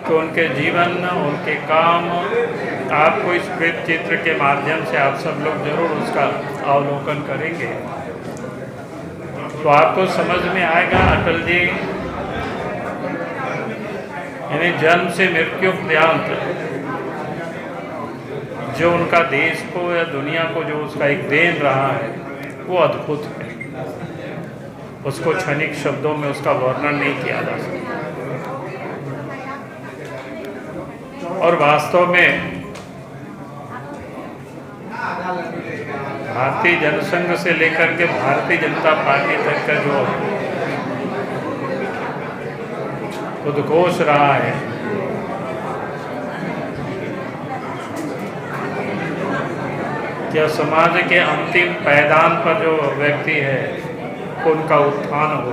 कि उनके जीवन, उनके काम आपको इस वृत्त चित्र के माध्यम से आप सब लोग जरूर उसका अवलोकन करेंगे तो आपको समझ में आएगा अटल जी यानी जन्म से मृत्यु पर्यंत जो उनका देश को या दुनिया को जो उसका एक देन रहा है वो अद्भुत है। उसको क्षणिक शब्दों में उसका वर्णन नहीं किया जा सकता। और वास्तव में भारतीय जनसंघ से लेकर के भारतीय जनता पार्टी तक का जो उद्घोष रहा है क्या समाज के अंतिम पायदान पर जो व्यक्ति है उनका उत्थान हो,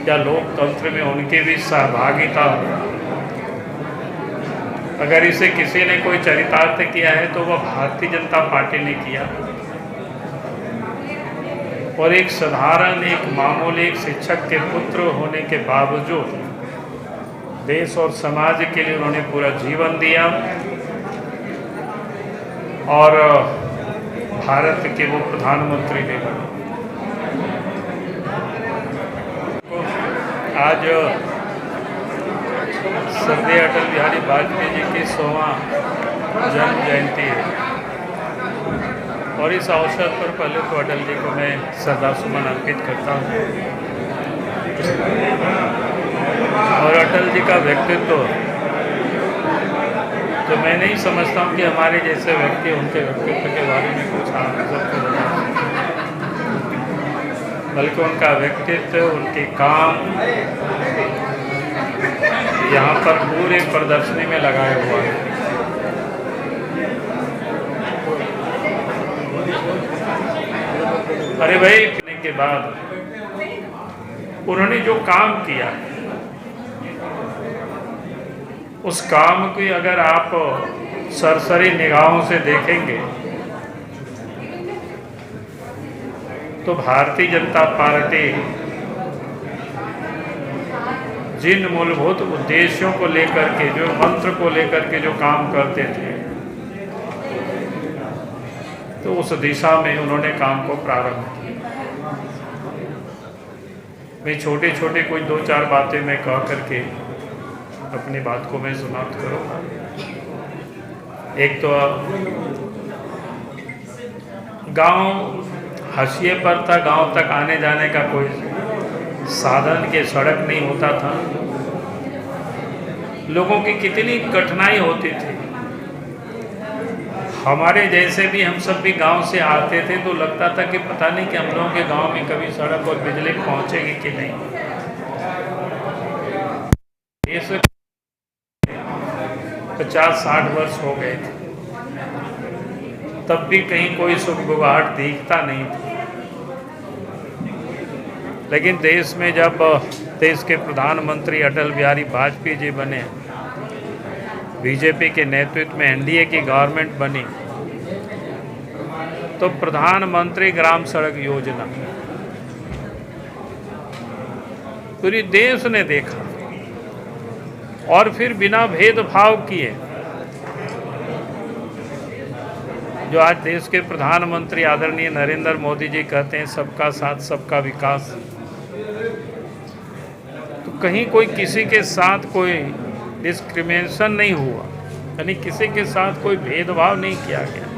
क्या लोकतंत्र में उनकी भी सहभागिता हो। अगर इसे किसी ने कोई चरितार्थ किया है तो वह भारतीय जनता पार्टी ने किया। और एक साधारण, एक मामूली, एक शिक्षक के पुत्र होने के बावजूद देश और समाज के लिए उन्होंने पूरा जीवन दिया और भारत के वो प्रधानमंत्री भी बने। आज श्रद्धेय अटल बिहारी वाजपेयी जी की 100वां जन्म जयंती है और इस अवसर पर पहले तो अटल जी को मैं श्रद्धासुमन अर्पित करता हूँ। और अटल जी का व्यक्तित्व तो मैं नहीं समझता हूँ कि हमारे जैसे व्यक्ति उनके व्यक्तित्व के बारे में कुछ सबको बता, बल्कि उनका व्यक्तित्व, उनके काम यहाँ पर पूरे प्रदर्शनी में लगाया हुआ है। अरे भाई, के बाद उन्होंने जो काम किया उस काम को अगर आप सरसरी निगाहों से देखेंगे तो भारतीय जनता पार्टी जिन मूलभूत उद्देश्यों को लेकर के, जो मंत्र को लेकर के जो काम करते थे तो उस दिशा में उन्होंने काम को प्रारंभ किया। मैं छोटे छोटे कुछ 2-4 बातें मैं कह करके अपनी बात को मैं समाप्त करूँगा। एक तो गांव हाशिए पर था, गांव तक आने जाने का कोई साधन के सड़क नहीं होता था। लोगों की कितनी कठिनाई होती थी। हमारे जैसे भी हम सब भी गांव से आते थे तो लगता था कि पता नहीं कि हम लोगों के गांव में कभी सड़क और बिजली पहुंचेगी कि नहीं। 50-60 वर्ष हो गए थे, तब भी कहीं कोई सुगबुगाहट दिखता नहीं था। लेकिन देश में जब देश के प्रधानमंत्री अटल बिहारी वाजपेयी जी बने, बीजेपी के नेतृत्व में एनडीए की गवर्नमेंट बनी, तो प्रधानमंत्री ग्राम सड़क योजना पूरी देश ने देखा और फिर बिना भेदभाव किए जो आज देश के प्रधानमंत्री आदरणीय नरेंद्र मोदी जी कहते हैं सबका साथ सबका विकास, तो कहीं कोई किसी के साथ कोई डिस्क्रिमिनेशन नहीं हुआ, यानी किसी के साथ कोई भेदभाव नहीं किया गया।